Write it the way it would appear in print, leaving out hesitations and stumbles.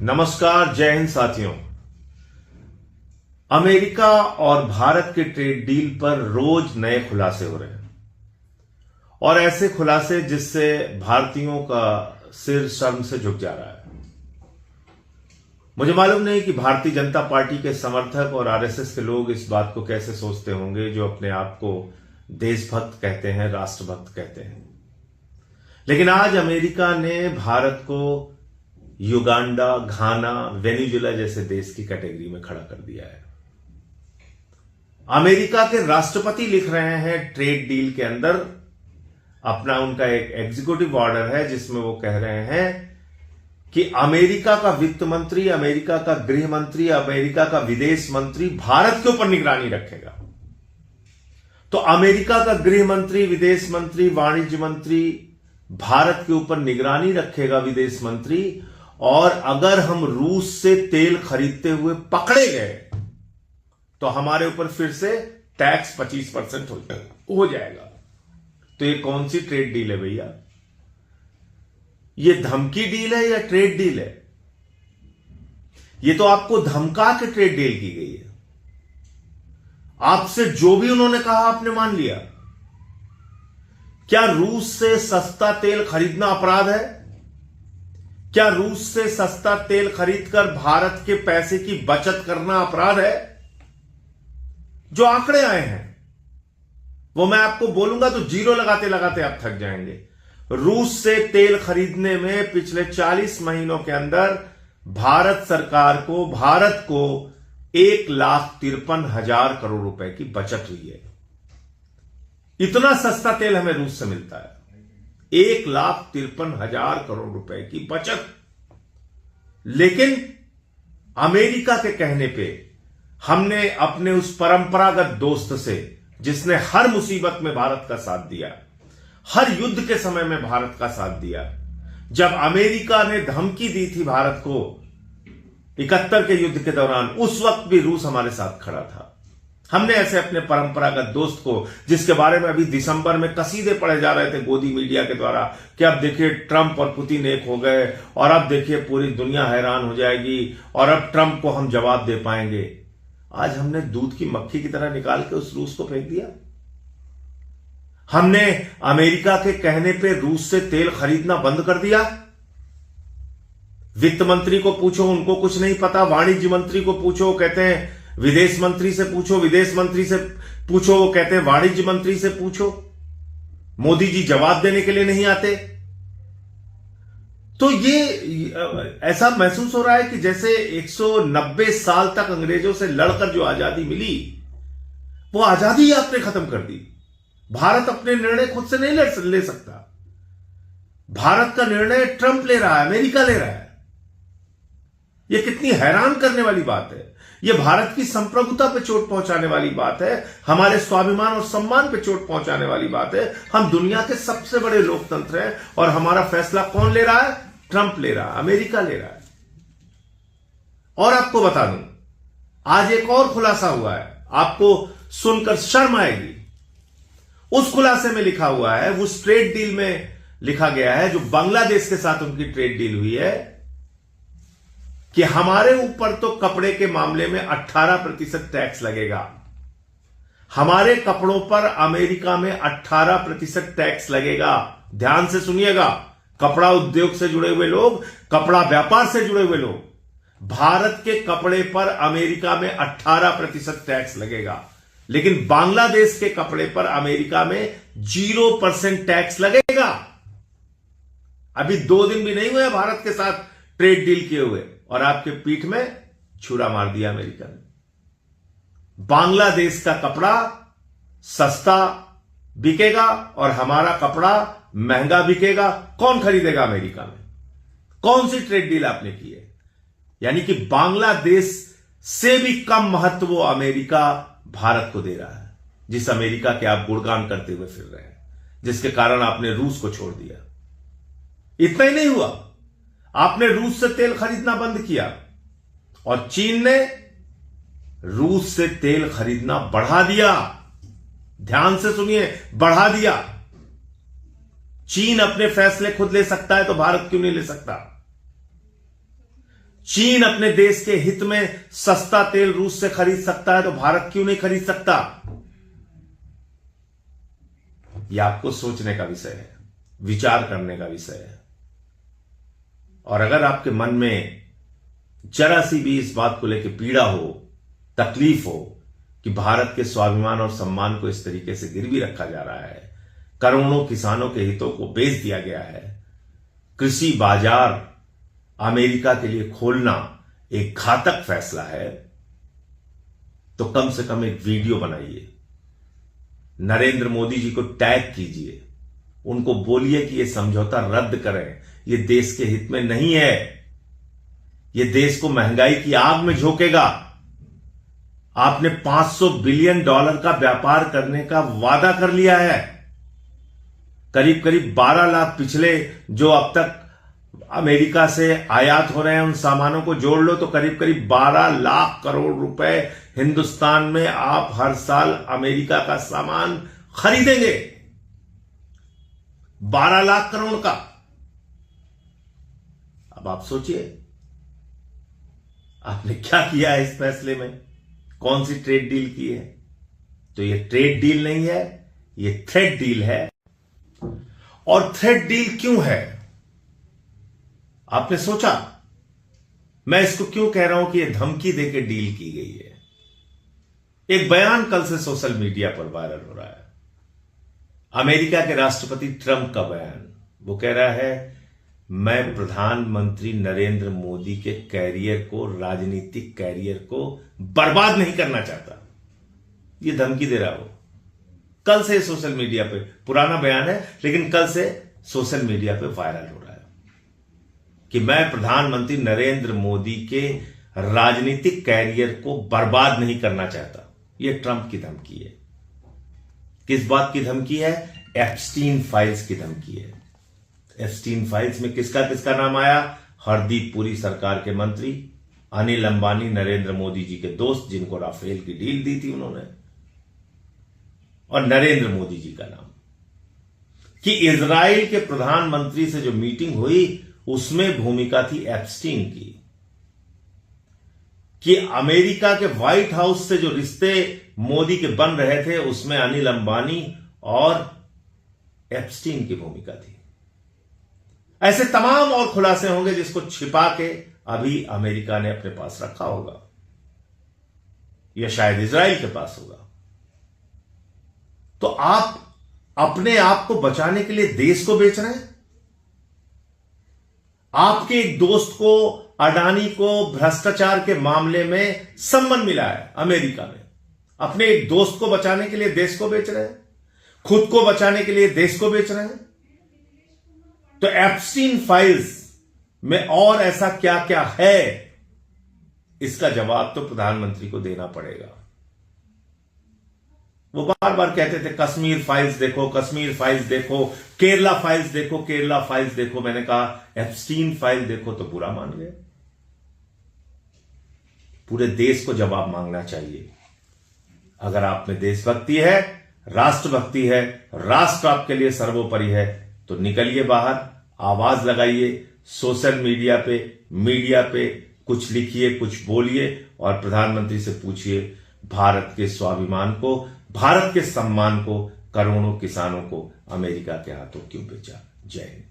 नमस्कार, जय हिंद साथियों। अमेरिका और भारत के ट्रेड डील पर रोज नए खुलासे हो रहे हैं और ऐसे खुलासे जिससे भारतीयों का सिर शर्म से झुक जा रहा है। मुझे मालूम नहीं कि भारतीय जनता पार्टी के समर्थक और आरएसएस के लोग इस बात को कैसे सोचते होंगे, जो अपने आप को देशभक्त कहते हैं, राष्ट्रभक्त कहते हैं। लेकिन आज अमेरिका ने भारत को युगांडा, घाना, वेनेजुएला जैसे देश की कैटेगरी में खड़ा कर दिया है। अमेरिका के राष्ट्रपति लिख रहे हैं ट्रेड डील के अंदर अपना उनका एक एग्जीक्यूटिव ऑर्डर है जिसमें वो कह रहे हैं कि अमेरिका का वित्त मंत्री, अमेरिका का गृह मंत्री, अमेरिका का विदेश मंत्री भारत के ऊपर निगरानी रखेगा। तो अमेरिका का गृह मंत्री, विदेश मंत्री, वाणिज्य मंत्री भारत के ऊपर निगरानी रखेगा, विदेश मंत्री। और अगर हम रूस से तेल खरीदते हुए पकड़े गए तो हमारे ऊपर फिर से टैक्स 25% हो जाएगा। तो ये कौन सी ट्रेड डील है भैया? ये धमकी डील है या ट्रेड डील है? ये तो आपको धमका के ट्रेड डील की गई है। आपसे जो भी उन्होंने कहा आपने मान लिया। क्या रूस से सस्ता तेल खरीदना अपराध है? क्या रूस से सस्ता तेल खरीदकर भारत के पैसे की बचत करना अपराध है? जो आंकड़े आए हैं वो मैं आपको बोलूंगा तो जीरो लगाते लगाते आप थक जाएंगे। रूस से तेल खरीदने में पिछले 40 महीनों के अंदर भारत सरकार को, भारत को 1,53,000 करोड़ रुपए की बचत हुई है। इतना सस्ता तेल हमें रूस से मिलता है। 1,53,000 करोड़ रुपए की बचत। लेकिन अमेरिका के कहने पे हमने अपने उस परंपरागत दोस्त से, जिसने हर मुसीबत में भारत का साथ दिया, हर युद्ध के समय में भारत का साथ दिया, जब अमेरिका ने धमकी दी थी भारत को 71 के युद्ध के दौरान, उस वक्त भी रूस हमारे साथ खड़ा था। हमने ऐसे अपने परंपरागत दोस्त को, जिसके बारे में अभी दिसंबर में कसीदे पढ़े जा रहे थे गोदी मीडिया के द्वारा कि अब देखिए ट्रंप और पुतिन एक हो गए और अब देखिए पूरी दुनिया हैरान हो जाएगी और अब ट्रंप को हम जवाब दे पाएंगे, आज हमने दूध की मक्खी की तरह निकाल के उस रूस को फेंक दिया। हमने अमेरिका के कहने पे रूस से तेल खरीदना बंद कर दिया। वित्त मंत्री को पूछो, उनको कुछ नहीं पता। वाणिज्य मंत्री को पूछो, कहते हैं विदेश मंत्री से पूछो, विदेश मंत्री से पूछो, वो कहते हैं वाणिज्य मंत्री से पूछो। मोदी जी जवाब देने के लिए नहीं आते। तो ये ऐसा महसूस हो रहा है कि जैसे 190 साल तक अंग्रेजों से लड़कर जो आजादी मिली, वो आजादी आपने खत्म कर दी। भारत अपने निर्णय खुद से नहीं ले सकता। भारत का निर्णय ट्रंप ले रहा है, अमेरिका ले रहा है। यह कितनी हैरान करने वाली बात है। यह भारत की संप्रभुता पे चोट पहुंचाने वाली बात है, हमारे स्वाभिमान और सम्मान पे चोट पहुंचाने वाली बात है। हम दुनिया के सबसे बड़े लोकतंत्र हैं और हमारा फैसला कौन ले रहा है? ट्रंप ले रहा है, अमेरिका ले रहा है। और आपको बता दूं, आज एक और खुलासा हुआ है, आपको सुनकर शर्म आएगी। उस खुलासे में लिखा हुआ है, उस ट्रेड डील में लिखा गया है जो बांग्लादेश के साथ उनकी ट्रेड डील हुई है, कि हमारे ऊपर तो कपड़े के मामले में 18% टैक्स लगेगा। हमारे कपड़ों पर अमेरिका में 18% टैक्स लगेगा। ध्यान से सुनिएगा, कपड़ा उद्योग से जुड़े हुए लोग, कपड़ा व्यापार से जुड़े हुए लोग, भारत के कपड़े पर अमेरिका में 18% टैक्स लगेगा। लेकिन बांग्लादेश के कपड़े पर अमेरिका में 0% टैक्स लगेगा। अभी 2 दिन भी नहीं हुए भारत के साथ ट्रेड डील किए हुए और आपके पीठ में छुरा मार दिया अमेरिका ने। बांग्लादेश का कपड़ा सस्ता बिकेगा और हमारा कपड़ा महंगा बिकेगा। कौन खरीदेगा अमेरिका में? कौन सी ट्रेड डील आपने की है? यानी कि बांग्लादेश से भी कम महत्व वो अमेरिका भारत को दे रहा है, जिस अमेरिका के आप गुणगान करते हुए फिर रहे हैं, जिसके कारण आपने रूस को छोड़ दिया। इतना ही नहीं हुआ, आपने रूस से तेल खरीदना बंद किया और चीन ने रूस से तेल खरीदना बढ़ा दिया। ध्यान से सुनिए, बढ़ा दिया। चीन अपने फैसले खुद ले सकता है तो भारत क्यों नहीं ले सकता? चीन अपने देश के हित में सस्ता तेल रूस से खरीद सकता है तो भारत क्यों नहीं खरीद सकता? यह आपको सोचने का विषय है, विचार करने का विषय है। और अगर आपके मन में जरा सी भी इस बात को लेकर पीड़ा हो, तकलीफ हो कि भारत के स्वाभिमान और सम्मान को इस तरीके से गिरवी रखा जा रहा है, करोड़ों किसानों के हितों को बेच दिया गया है, कृषि बाजार अमेरिका के लिए खोलना एक घातक फैसला है, तो कम से कम एक वीडियो बनाइए, नरेंद्र मोदी जी को टैग कीजिए, उनको बोलिए कि यह समझौता रद्द करें, यह देश के हित में नहीं है, यह देश को महंगाई की आग में झोंकेगा। आपने $500 बिलियन का व्यापार करने का वादा कर लिया है। करीब करीब 12 लाख पिछले जो अब तक अमेरिका से आयात हो रहे हैं उन सामानों को जोड़ लो तो करीब करीब 12 लाख करोड़ रुपए हिंदुस्तान में आप हर साल अमेरिका का सामान खरीदेंगे। 12 लाख करोड़ का। अब आप सोचिए आपने क्या किया है इस फैसले में, कौन सी ट्रेड डील की है? तो ये ट्रेड डील नहीं है, ये थ्रेड डील है। और थ्रेड डील क्यों है? आपने सोचा मैं इसको क्यों कह रहा हूं कि यह धमकी देकर डील की गई है? एक बयान कल से सोशल मीडिया पर वायरल हो रहा है, अमेरिका के राष्ट्रपति ट्रंप का बयान। वो कह रहा है मैं प्रधानमंत्री नरेंद्र मोदी के कैरियर को, राजनीतिक कैरियर को बर्बाद नहीं करना चाहता। ये धमकी दे रहा हो। कल से सोशल मीडिया पे, पुराना बयान है लेकिन कल से सोशल मीडिया पे वायरल हो रहा है कि मैं प्रधानमंत्री नरेंद्र मोदी के राजनीतिक कैरियर को बर्बाद नहीं करना चाहता। यह ट्रंप की धमकी है। किस बात की धमकी है? एप्स्टीन फाइल्स की धमकी है। एप्स्टीन फाइल्स में किसका किसका नाम आया? हरदीप पुरी सरकार के मंत्री, अनिल अंबानी नरेंद्र मोदी जी के दोस्त जिनको राफेल की डील दी थी उन्होंने, और नरेंद्र मोदी जी का नाम। कि इजराइल के प्रधानमंत्री से जो मीटिंग हुई उसमें भूमिका थी एप्स्टीन की। कि अमेरिका के व्हाइट हाउस से जो रिश्ते मोदी के बन रहे थे उसमें अनिल अंबानी और एप्स्टीन की भूमिका थी। ऐसे तमाम और खुलासे होंगे जिसको छिपा के अभी अमेरिका ने अपने पास रखा होगा या शायद इजराइल के पास होगा। तो आप अपने आप को बचाने के लिए देश को बेच रहे हैं। आपके एक दोस्त को, अडानी को भ्रष्टाचार के मामले में सम्मन मिला है अमेरिका में। अपने एक दोस्त को बचाने के लिए देश को बेच रहे हैं, खुद को बचाने के लिए देश को बेच रहे हैं। तो एप्स्टीन फाइल्स में और ऐसा क्या क्या है, इसका जवाब तो प्रधानमंत्री को देना पड़ेगा। वो बार बार कहते थे कश्मीर फाइल्स देखो, कश्मीर फाइल्स देखो, केरला फाइल्स देखो, केरला फाइल्स देखो। मैंने कहा एप्स्टीन फाइल देखो तो बुरा मान गए। पूरे देश को जवाब मांगना चाहिए। अगर आप में देशभक्ति है, राष्ट्रभक्ति है, राष्ट्र आपके लिए सर्वोपरि है, तो निकलिए बाहर, आवाज लगाइए, सोशल मीडिया पे कुछ लिखिए, कुछ बोलिए और प्रधानमंत्री से पूछिए भारत के स्वाभिमान को, भारत के सम्मान को, करोड़ों किसानों को अमेरिका के हाथों क्यों बेचा? जय हिंद।